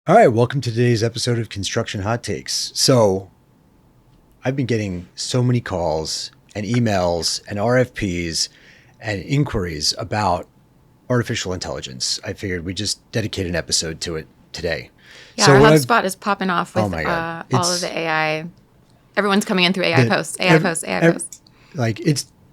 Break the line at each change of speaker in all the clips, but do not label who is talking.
All right, welcome to today's episode of Construction Hot Takes. So, I've been getting so many calls and emails and RFPs and inquiries about artificial intelligence. I figured we just dedicate an episode to it today.
Yeah,
So
our
what
HubSpot is popping off with
oh my God,
all of the AI. Everyone's coming in through AI posts, AI posts, AI posts.
like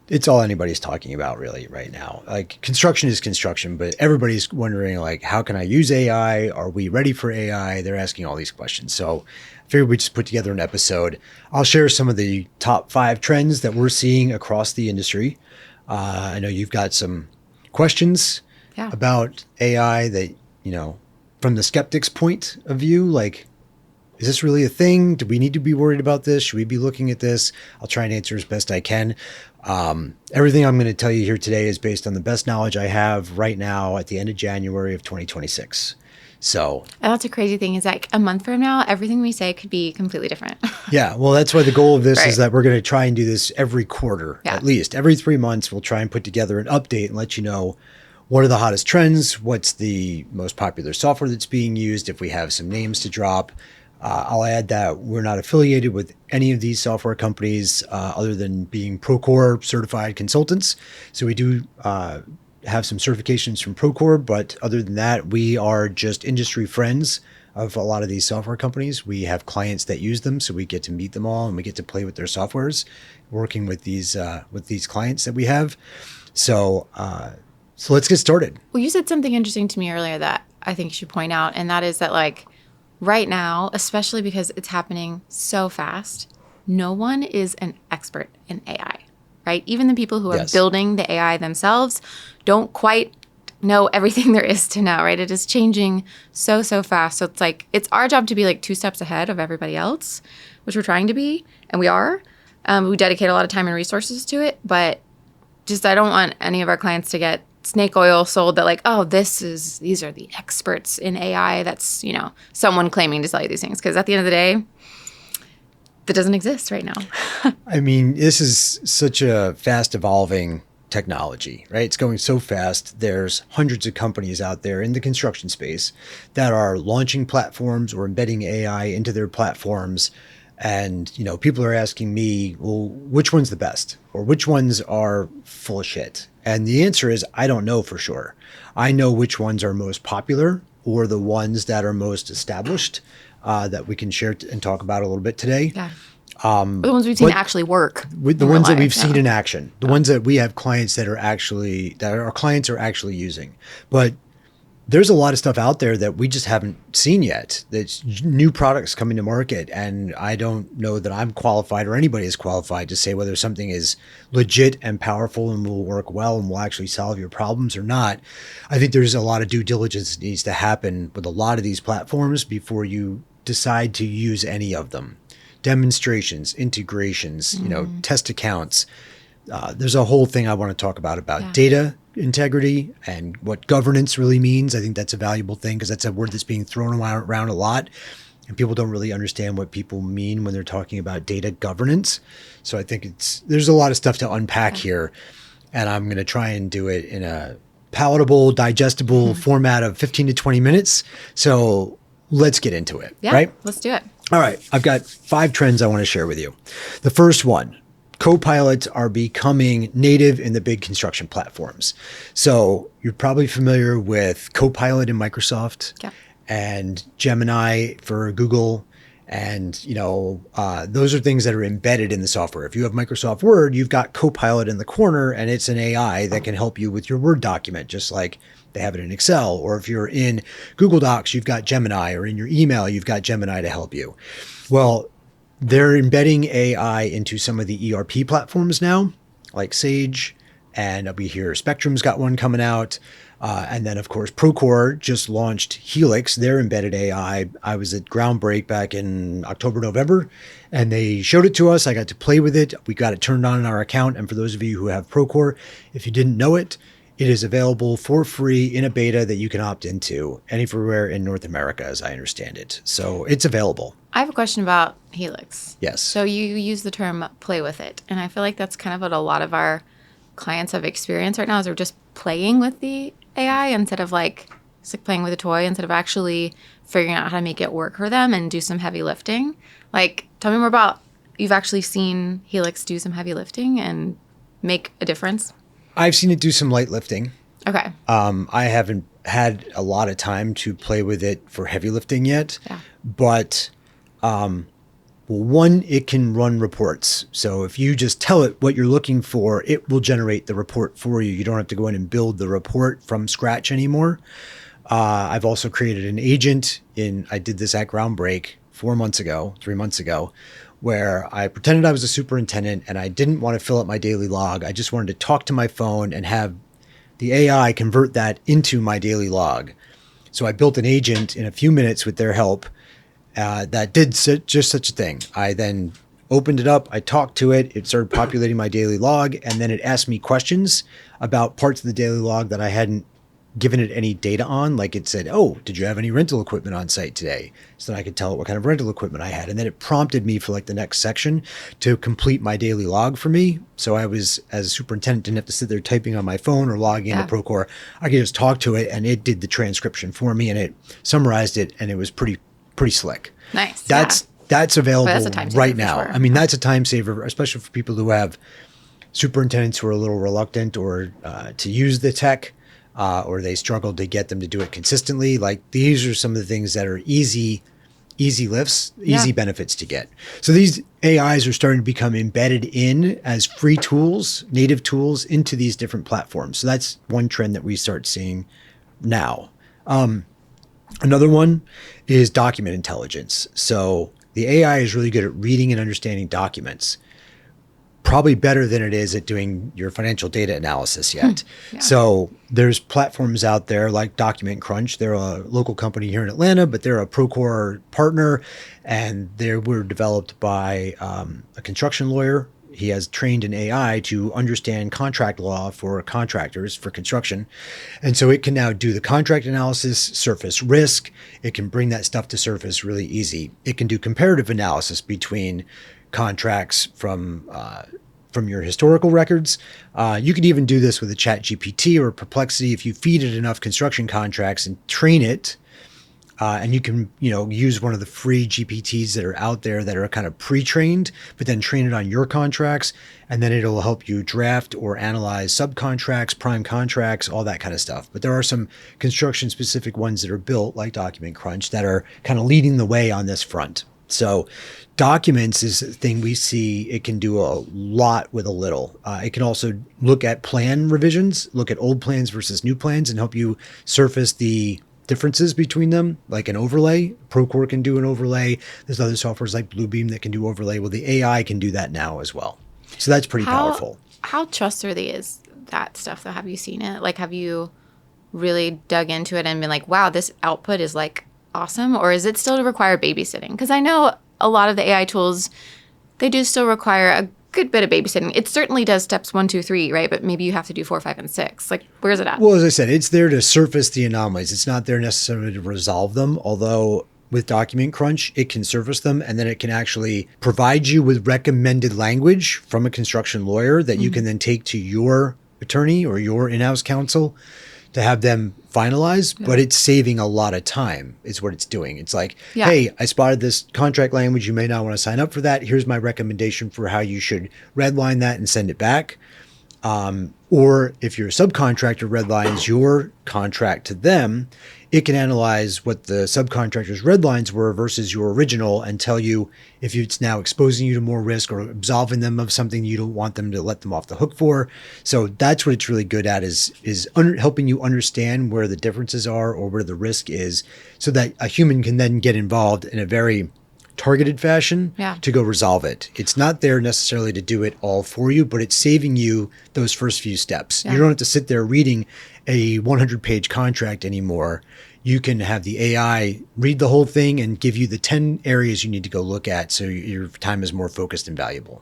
it's all anybody's talking about really right now. Like construction is construction, but everybody's wondering like, how can I use AI? Are we ready for AI? They're asking all these questions. So I figured we just put together an episode. I'll share some of the top 5 trends that we're seeing across the industry. I know you've got some questions
Yeah.
about AI that, from the skeptic's point of view, like, is this really a thing? Do we need to be worried about this? Should we be looking at this? I'll try and answer as best I can. Everything I'm going to tell you here today is based on the best knowledge I have right now at the end of January of 2026. So,
And that's a crazy thing is like a month from now, everything we say could be completely different.
yeah, well, that's why the goal of this is
Right.
that we're going to try and do this every quarter,
Yeah.
at least every 3 months. We'll try and put together an update and let you know what are the hottest trends, what's the most popular software that's being used, if we have some names to drop. I'll add that we're not affiliated with any of these software companies other than being Procore certified consultants. So we do have some certifications from Procore, but other than that, we are just industry friends of a lot of these software companies. We have clients that use them, so we get to meet them all and we get to play with their softwares, working with these clients that we have. So let's get started.
Well, you said something interesting to me earlier that I think you should point out, and that is that like right now, especially because it's happening so fast, no one is an expert in AI, right? Even the people who are
Yes.
building the AI themselves don't quite know everything there is to know, right? It is changing so fast. So it's like, it's our job to be like 2 steps ahead of everybody else, which we're trying to be, and we are. We dedicate a lot of time and resources to it, but just I don't want any of our clients to get snake oil sold that like, oh, these are the experts in AI. That's, someone claiming to sell you these things. Because at the end of the day, that doesn't exist right now.
I mean, this is such a fast evolving technology, right? It's going so fast. There's hundreds of companies out there in the construction space that are launching platforms or embedding AI into their platforms. And, people are asking me, well, which one's the best or which ones are full of shit? And the answer is, I don't know for sure. I know which ones are most popular or the ones that are most established that we can share and talk about a little bit today.
Yeah. The ones we've seen actually work.
With the
in
ones
real
that we've
life,
seen
yeah.
in action, the ones that we have clients that our clients are actually using. But there's a lot of stuff out there that we just haven't seen yet. That's new products coming to market. And I don't know that I'm qualified or anybody is qualified to say whether something is legit and powerful and will work well and will actually solve your problems or not. I think there's a lot of due diligence that needs to happen with a lot of these platforms before you decide to use any of them. Demonstrations, integrations, test accounts. There's a whole thing I want to talk about
Yeah.
data integrity and what governance really means. I think that's a valuable thing because that's a word that's being thrown around a lot. And people don't really understand what people mean when they're talking about data governance. So I think there's a lot of stuff to unpack here. And I'm going to try and do it in a palatable, digestible format of 15 to 20 minutes. So let's get into it,
Yeah,
right?
let's do it.
All right. I've got 5 trends I want to share with you. The first one, Copilots are becoming native in the big construction platforms. So you're probably familiar with Copilot in Microsoft and Gemini for Google. And, those are things that are embedded in the software. If you have Microsoft Word, you've got Copilot in the corner and it's an AI that can help you with your Word document, just like they have it in Excel. Or if you're in Google Docs, you've got Gemini, or in your email, you've got Gemini to help you. Well, they're embedding AI into some of the ERP platforms now, like Sage, and we hear Spectrum's got one coming out. And then, of course, Procore just launched Helix, their embedded AI. I was at Groundbreak back in October, November, and they showed it to us. I got to play with it. We got it turned on in our account. And for those of you who have Procore, if you didn't know it, it is available for free in a beta that you can opt into anywhere in North America, as I understand it. So it's available.
I have a question about Helix.
Yes.
So you use the term play with it. And I feel like that's kind of what a lot of our clients have experienced right now is they're just playing with the AI instead of like It's like playing with a toy instead of actually figuring out how to make it work for them and do some heavy lifting. Like, tell me more about, you've actually seen Helix do some heavy lifting and make a difference?
I've seen it do some light lifting.
Okay.
I haven't had a lot of time to play with it for heavy lifting yet,
Yeah.
but well, one, it can run reports. So if you just tell it what you're looking for, it will generate the report for you. You don't have to go in and build the report from scratch anymore. I've also created an agent I did this at Groundbreak 3 months ago, where I pretended I was a superintendent and I didn't want to fill up my daily log. I just wanted to talk to my phone and have the AI convert that into my daily log. So I built an agent in a few minutes with their help that did just such a thing. I then opened it up. I talked to it. It started populating my daily log, and then it asked me questions about parts of the daily log that I hadn't given it any data on. Like it said, "Oh, did you have any rental equipment on site today?" So then I could tell it what kind of rental equipment I had. And then it prompted me for like the next section to complete my daily log for me. So I was, as a superintendent, didn't have to sit there typing on my phone or logging into Procore. I could just talk to it and it did the transcription for me and it summarized it, and it was pretty slick.
Nice.
That's available right now.
Sure.
I mean, that's a time saver, especially for people who have superintendents who are a little reluctant or to use the tech. Or they struggle to get them to do it consistently. Like these are some of the things that are easy lifts, easy benefits to get. So these AIs are starting to become embedded in as free tools, native tools into these different platforms. So that's one trend that we start seeing now. Another one is document intelligence. So the AI is really good at reading and understanding documents. Probably better than it is at doing your financial data analysis yet. So there's platforms out there like Document Crunch. They're a local company here in Atlanta, but they're a Procore partner, and they were developed by a construction lawyer. He has trained an AI to understand contract law for contractors for construction. And so it can now do the contract analysis, surface risk. It can bring that stuff to surface really easy. It can do comparative analysis between contracts from your historical records. You could even do this with a ChatGPT or Perplexity if you feed it enough construction contracts and train it. And you can, use one of the free GPTs that are out there that are kind of pre-trained, but then train it on your contracts, and then it'll help you draft or analyze subcontracts, prime contracts, all that kind of stuff. But there are some construction-specific ones that are built, like Document Crunch, that are kind of leading the way on this front. So documents is a thing we see. It can do a lot with a little. It can also look at plan revisions, look at old plans versus new plans, and help you surface the differences between them, like an overlay. Procore can do an overlay. There's other softwares like Bluebeam that can do overlay. Well, the AI can do that now as well. So that's pretty powerful.
How trustworthy is that stuff, though? Have you seen it? Like, have you really dug into it and been like, wow, this output is like awesome? Or is it still require babysitting? Because I know a lot of the AI tools, they do still require a good bit of babysitting. It certainly does steps 1, 2, 3, right? But maybe you have to do 4, 5, and 6. Like, where's it at?
Well, as I said, it's there to surface the anomalies. It's not there necessarily to resolve them, although with Document Crunch, it can surface them, and then it can actually provide you with recommended language from a construction lawyer that you can then take to your attorney or your in-house counsel to have them finalize, but it's saving a lot of time is what it's doing. It's like, hey, I spotted this contract language. You may not want to sign up for that. Here's my recommendation for how you should redline that and send it back. Or if your subcontractor redlines your contract to them, it can analyze what the subcontractor's redlines were versus your original and tell you if it's now exposing you to more risk or absolving them of something you don't want them to let them off the hook for. So that's what it's really good at is helping you understand where the differences are or where the risk is so that a human can then get involved in a very targeted fashion to go resolve it. It's not there necessarily to do it all for you, but it's saving you those first few steps. You don't have to sit there reading a 100-page contract anymore. You can have the AI read the whole thing and give you the 10 areas you need to go look at so your time is more focused and valuable.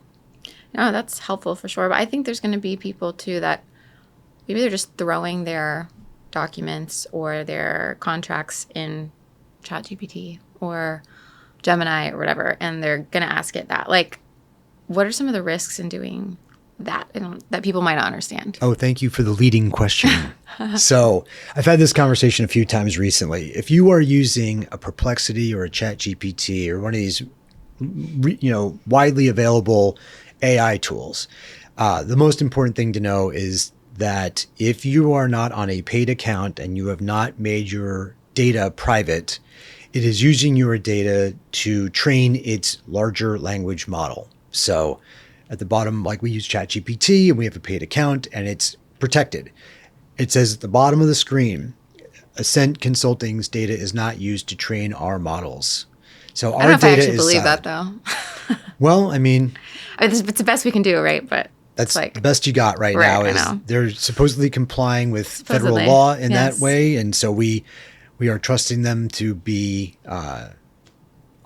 No, that's helpful for sure. But I think there's going to be people too that maybe they're just throwing their documents or their contracts in ChatGPT or Gemini or whatever, and they're going to ask it that. Like, what are some of the risks in doing that people might not understand.
Oh, thank you for the leading question. So I've had this conversation a few times recently. If you are using a Perplexity or a ChatGPT or one of these, widely available AI tools, the most important thing to know is that if you are not on a paid account and you have not made your data private, it is using your data to train its larger language model. So at the bottom, like we use ChatGPT and we have a paid account and it's protected. It says at the bottom of the screen, Ascent Consulting's data is not used to train our models. So
I don't
our
know if I
data
actually
is
believe
silent.
that though.
Well, I mean,
It's the best we can do, right? But
that's
like
the best you got right
Right,
now
I
is
know.
they're supposedly complying with federal
Supposedly,
law in that
yes.
way. And so we are trusting them to be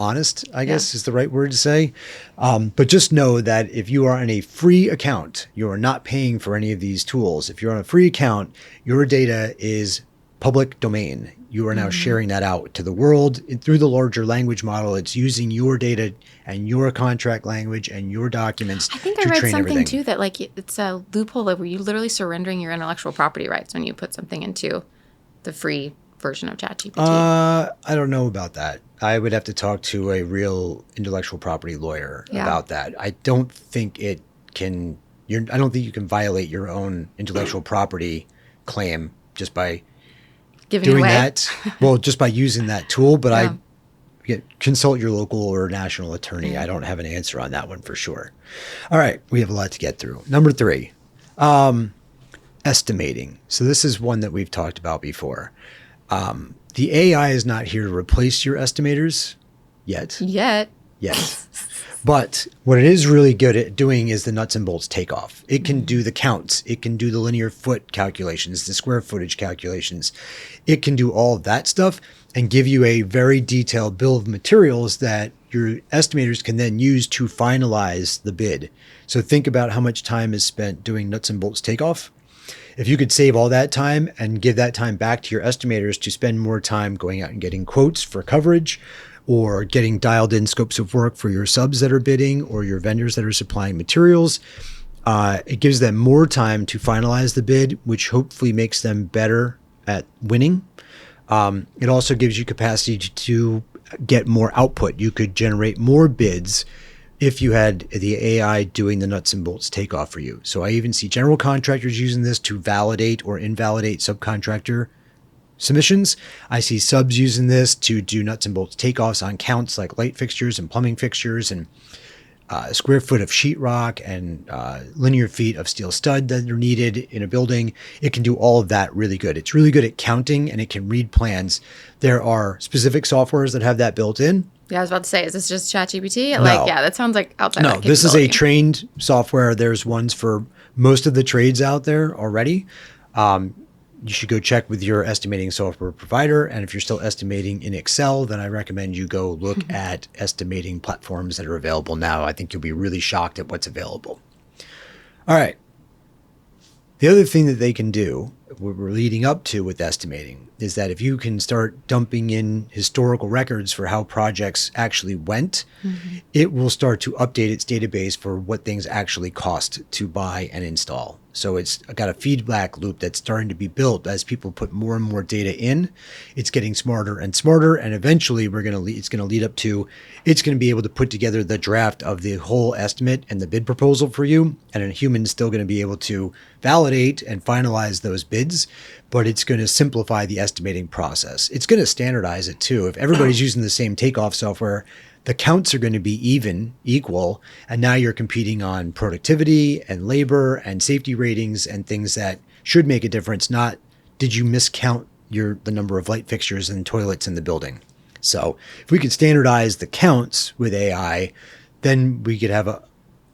honest, I guess is the right word to say. But just know that if you are on a free account, you are not paying for any of these tools. If you're on a free account, your data is public domain. You are now sharing that out to the world through the larger language model. It's using your data and your contract language and your documents
I think I
to
read
train
something
everything.
too that like it's a loophole where you literally surrendering your intellectual property rights when you put something into the free version of ChatGPT.
I don't know about that. I would have to talk to a real intellectual property lawyer
Yeah.
about that. I don't think it can. I don't think you can violate your own intellectual property claim just by
Giving it
doing
away.
that. Well, just by using that tool. But
Yeah.
consult your local or national attorney.
Yeah.
I don't have an answer on that one for sure. All right, we have a lot to get through. Number 3, estimating. So this is one that we've talked about before. The AI is not here to replace your estimators yet.
Yet.
But what it is really good at doing is the nuts and bolts takeoff. It can do the counts. It can do the linear foot calculations, the square footage calculations. It can do all of that stuff and give you a very detailed bill of materials that your estimators can then use to finalize the bid. So think about how much time is spent doing nuts and bolts takeoff. If you could save all that time and give that time back to your estimators to spend more time going out and getting quotes for coverage or getting dialed in scopes of work for your subs that are bidding or your vendors that are supplying materials, it gives them more time to finalize the bid, which hopefully makes them better at winning. It also gives you capacity to get more output. You could generate more bids if you had the AI doing the nuts and bolts takeoff for you. So I even see general contractors using this to validate or invalidate subcontractor submissions. I see subs using this to do nuts and bolts takeoffs on counts like light fixtures and plumbing fixtures and square foot of sheetrock and linear feet of steel stud that are needed in a building. It can do all of that really good. It's really good at counting and it can read plans. There are specific softwares that have that built in.
Yeah, I was about to say, is this just ChatGPT?
No.
Like, yeah, that sounds like outside
No,
that
this is a
capability.
trained software. There's ones for most of the trades out there already. You should go check with your estimating software provider. And if you're still estimating in Excel, then I recommend you go look at estimating platforms that are available now. I think you'll be really shocked at what's available. All right. The other thing that they can do, what we're leading up to with estimating, is that if you can start dumping in historical records for how projects actually went, it will start to update its database for what things actually cost to buy and install. So it's got a feedback loop that's starting to be built as people put more and more data in. It's getting smarter and smarter, and eventually it's going to lead up to it's going to be able to put together the draft of the whole estimate and the bid proposal for you, and a human's still going to be able to validate and finalize those bids, but it's going to simplify the estimating process. It's going to standardize it too. If everybody's using the same takeoff software, the counts are going to be equal, and now you're competing on productivity and labor and safety ratings and things that should make a difference, not did you miscount the number of light fixtures and toilets in the building. So if we could standardize the counts with AI, then we could have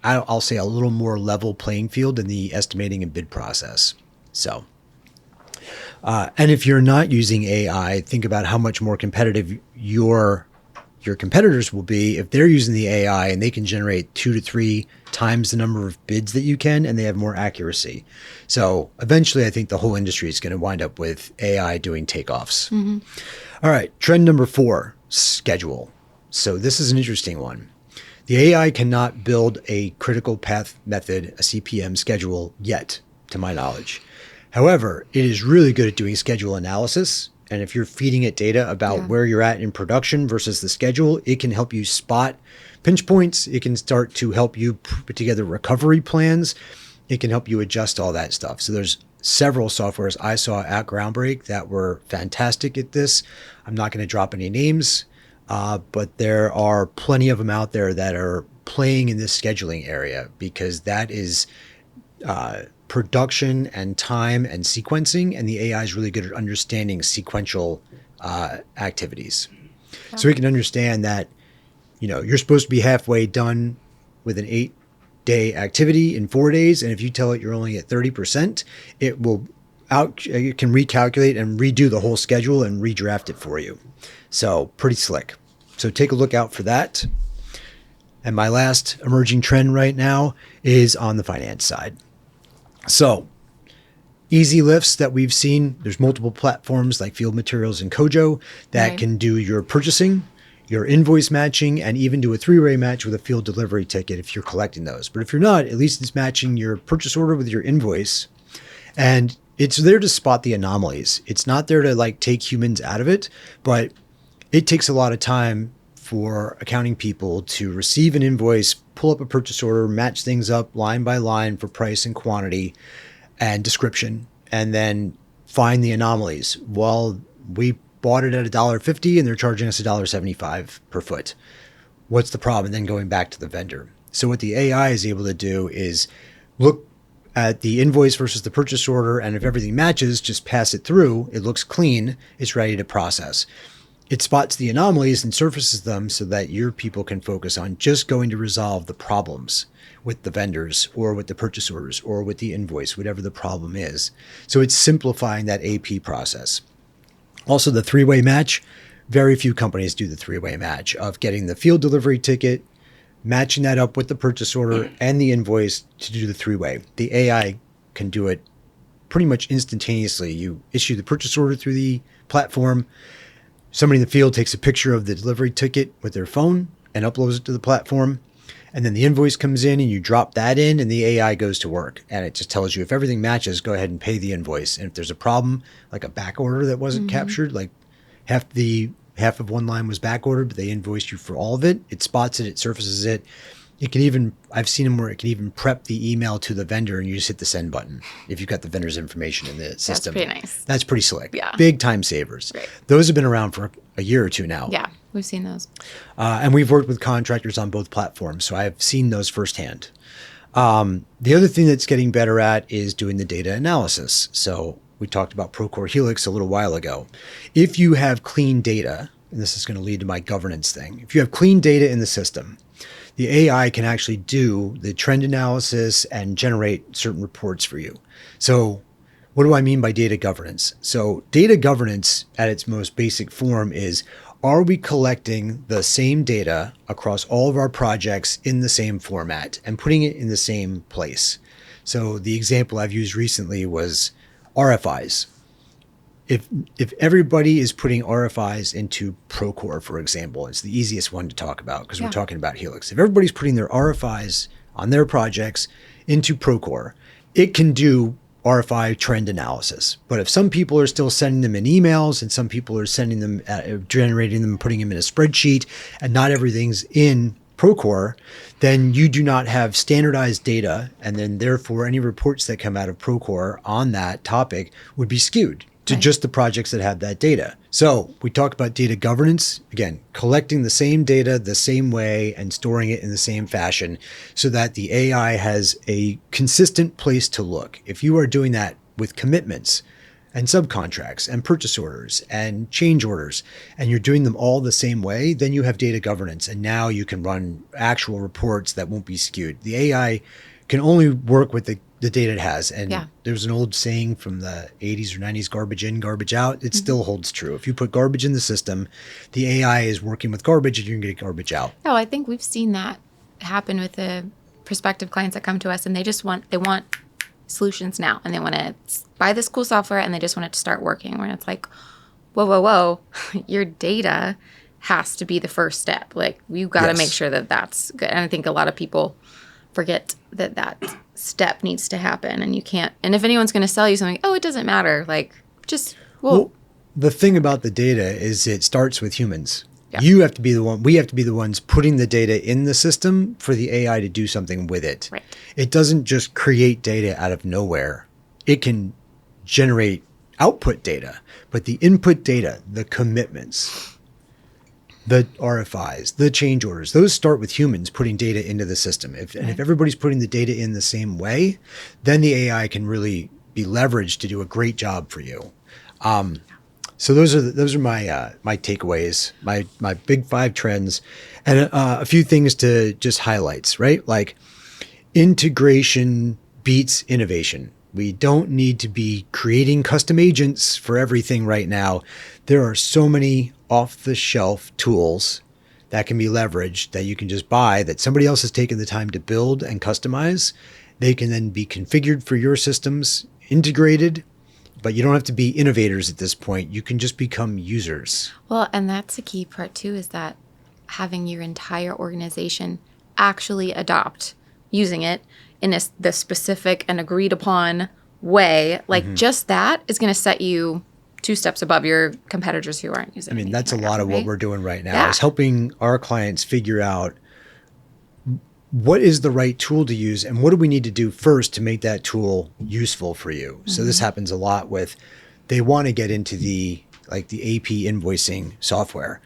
I'll say a little more level playing field in the estimating and bid process. So, and if you're not using AI, think about how much more competitive your competitors will be if they're using the AI and they can generate 2 to 3 times the number of bids that you can, and they have more accuracy. So eventually I think the whole industry is going to wind up with AI doing takeoffs. All right. Trend number 4, schedule. So this is an interesting one. The AI cannot build a critical path method, a CPM schedule yet, to my knowledge. However, it is really good at doing schedule analysis. And if you're feeding it data about where you're at in production versus the schedule, it can help you spot pinch points. It can start to help you put together recovery plans. It can help you adjust all that stuff. So there's several softwares I saw at Groundbreak that were fantastic at this. I'm not going to drop any names, but there are plenty of them out there that are playing in this scheduling area, because that is production and time and sequencing, and the AI is really good at understanding sequential activities. Yeah. So we can understand that, you're supposed to be halfway done with an 8-day activity in 4 days, and if you tell it you're only at 30%, it can recalculate and redo the whole schedule and redraft it for you. So pretty slick. So take a look out for that. And my last emerging trend right now is on the finance side. So easy lifts that we've seen, there's multiple platforms like Field Materials and Kojo that can do your purchasing, your invoice matching, and even do a 3-way match with a field delivery ticket if you're collecting those. But if you're not, at least it's matching your purchase order with your invoice. And it's there to spot the anomalies. It's not there to take humans out of it, but it takes a lot of time for accounting people to receive an invoice, pull up a purchase order, match things up line by line for price and quantity and description, and then find the anomalies. Well, we bought it at $1.50 and they're charging us $1.75 per foot. What's the problem? And then going back to the vendor. So what the AI is able to do is look at the invoice versus the purchase order, and if everything matches, just pass it through. It looks clean. It's ready to process. It spots the anomalies and surfaces them so that your people can focus on just going to resolve the problems with the vendors or with the purchase orders or with the invoice, whatever the problem is. So it's simplifying that AP process. Also, the 3-way match, very few companies do the 3-way match of getting the field delivery ticket, matching that up with the purchase order and the invoice to do the 3-way. The AI can do it pretty much instantaneously. You issue the purchase order through the platform. Somebody in the field takes a picture of the delivery ticket with their phone and uploads it to the platform. And then the invoice comes in and you drop that in and the AI goes to work. And it just tells you if everything matches, go ahead and pay the invoice. And if there's a problem, like a back order that wasn't captured, like half of one line was back ordered, but they invoiced you for all of it, it spots it, it surfaces it. It can even, I've seen them where it can even prep the email to the vendor and you just hit the send button if you've got the vendor's information in the system.
That's pretty nice.
That's pretty slick.
Yeah.
Big time savers. Right. Those have been around for a year or two now.
Yeah, we've seen those.
And we've worked with contractors on both platforms, so I've seen those firsthand. The other thing that's getting better at is doing the data analysis. So we talked about Procore Helix a little while ago. If you have clean data, and this is going to lead to my governance thing, if you have clean data in the system, the AI can actually do the trend analysis and generate certain reports for you. So what do I mean by data governance? So data governance at its most basic form is, are we collecting the same data across all of our projects in the same format and putting it in the same place? So the example I've used recently was RFIs. If everybody is putting RFIs into Procore, for example, it's the easiest one to talk about because we're talking about Helix. If everybody's putting their RFIs on their projects into Procore, it can do RFI trend analysis. But if some people are still sending them in emails and some people are sending them, generating them, putting them in a spreadsheet, and not everything's in Procore, then you do not have standardized data. And then therefore any reports that come out of Procore on that topic would be skewed to just the projects that have that data. So we talk about data governance, again, collecting the same data the same way and storing it in the same fashion so that the AI has a consistent place to look. If you are doing that with commitments and subcontracts and purchase orders and change orders, and you're doing them all the same way, then you have data governance. And now you can run actual reports that won't be skewed. The AI can only work with the data it has. And there's an old saying from the 80s or 90s, garbage in, garbage out. It still holds true. If you put garbage in the system, the AI is working with garbage and you're going to get garbage out.
No, I think we've seen that happen with the prospective clients that come to us and they want solutions now and they want to buy this cool software and they just want it to start working. Where it's like, whoa, your data has to be the first step. Like, you got to
Yes.
make sure that that's good. And I think a lot of people forget that that step needs to happen, and you can't. And if anyone's going to sell you something, oh, it doesn't matter. Like, just,
Well, the thing about the data is it starts with humans.
Yeah.
You have to be the one, we have to be the ones putting the data in the system for the AI to do something with it.
Right.
It doesn't just create data out of nowhere. It can generate output data, but the input data, the commitments, the RFIs, the change orders, those start with humans putting data into the system. And if everybody's putting the data in the same way, then the AI can really be leveraged to do a great job for you. So those are my takeaways, my big 5 trends, and a few things to just highlights, right? Like, integration beats innovation. We don't need to be creating custom agents for everything right now. There are so many off-the-shelf tools that can be leveraged that you can just buy that somebody else has taken the time to build and customize. They can then be configured for your systems, integrated, but you don't have to be innovators at this point. You can just become users.
Well, and that's a key part too, is that having your entire organization actually adopt using it in the specific and agreed upon way, like just that is going to set you 2 steps above your competitors who aren't using it.
I mean, that's a lot of what we're doing right now,
Yeah.
is helping our clients figure out what is the right tool to use and what do we need to do first to make that tool useful for you. So this happens a lot with, they want to get into the AP invoicing software,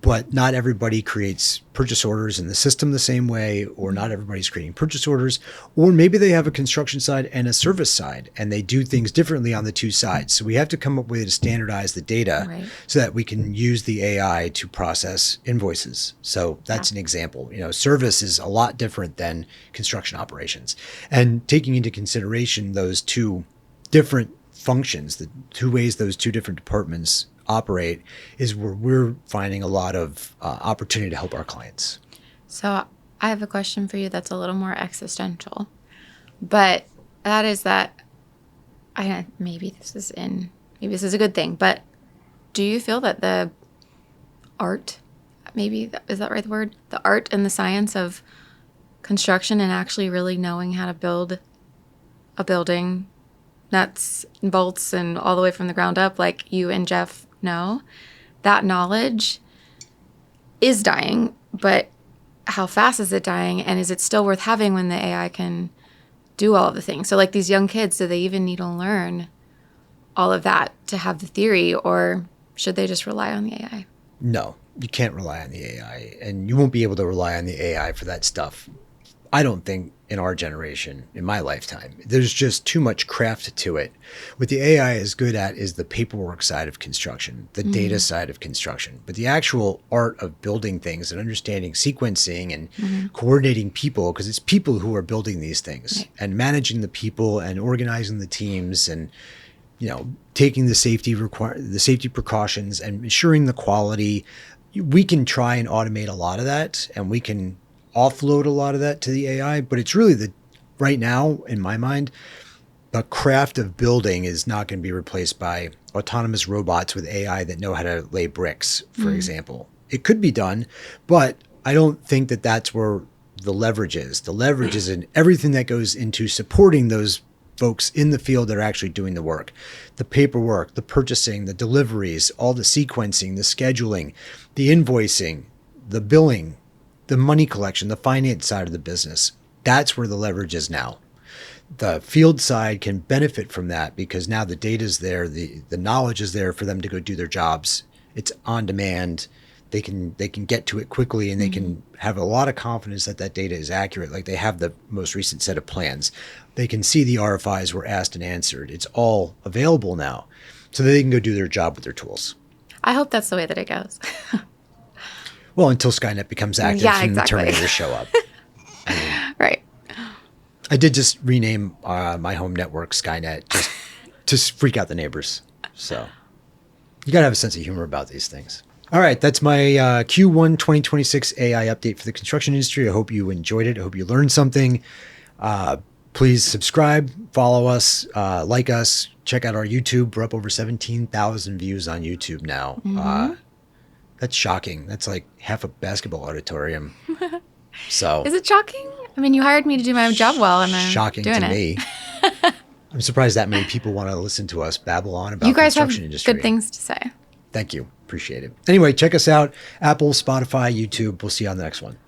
but not everybody creates purchase orders in the system the same way, or not everybody's creating purchase orders, or maybe they have a construction side and a service side and they do things differently on the 2 sides. So we have to come up with a way to standardize the data,
Right.
so that we can use the AI to process invoices. So that's an example. Service is a lot different than construction operations, and taking into consideration those 2 different functions, the 2 ways those 2 different departments operate, is where we're finding a lot of opportunity to help our clients.
So I have a question for you that's a little more existential, but that is that maybe this is a good thing, but do you feel that the art, is that right, the word? The art and the science of construction and actually really knowing how to build a building, nuts and bolts and all the way from the ground up, like you and Jeff know, that knowledge is dying, but how fast is it dying, and is it still worth having when the AI can do all of the things? So like these young kids, do they even need to learn all of that to have the theory, or should they just rely on the AI?
No, you can't rely on the AI, and you won't be able to rely on the AI for that stuff. I don't think in our generation, in my lifetime, there's just too much craft to it. What the AI is good at is the paperwork side of construction, the data side of construction, but the actual art of building things and understanding sequencing and coordinating people, because it's people who are building these things,
Right.
and managing the people and organizing the teams and taking the safety precautions and ensuring the quality. We can try and automate a lot of that, and we can offload a lot of that to the AI, but it's really right now, in my mind, the craft of building is not going to be replaced by autonomous robots with AI that know how to lay bricks, for example. It could be done, but I don't think that that's where the leverage is. The leverage is in everything that goes into supporting those folks in the field that are actually doing the work. The paperwork, the purchasing, the deliveries, all the sequencing, the scheduling, the invoicing, the billing, the money collection, the finance side of the business. That's where the leverage is now. The field side can benefit from that because now the data's there, the knowledge is there for them to go do their jobs. It's on demand. They can get to it quickly, and they can have a lot of confidence that that data is accurate. Like, they have the most recent set of plans. They can see the RFIs were asked and answered. It's all available now, so that they can go do their job with their tools.
I hope that's the way that it goes.
Well, until Skynet becomes active and the Terminators show up.
Right.
I did just rename my home network Skynet just to freak out the neighbors. So you got to have a sense of humor about these things. All right. That's my Q1 2026 AI update for the construction industry. I hope you enjoyed it. I hope you learned something. Please subscribe, follow us, like us, check out our YouTube. We're up over 17,000 views on YouTube now. That's shocking. That's like half a basketball auditorium. So
Is it shocking? I mean, you hired me to do my job well, and I'm
shocking
doing
to
it.
me. I'm surprised that many people want to listen to us babble on about
You guys have
construction industry.
good things to say.
Thank you. Appreciate it. Anyway, check us out. Apple, Spotify, YouTube. We'll see you on the next one.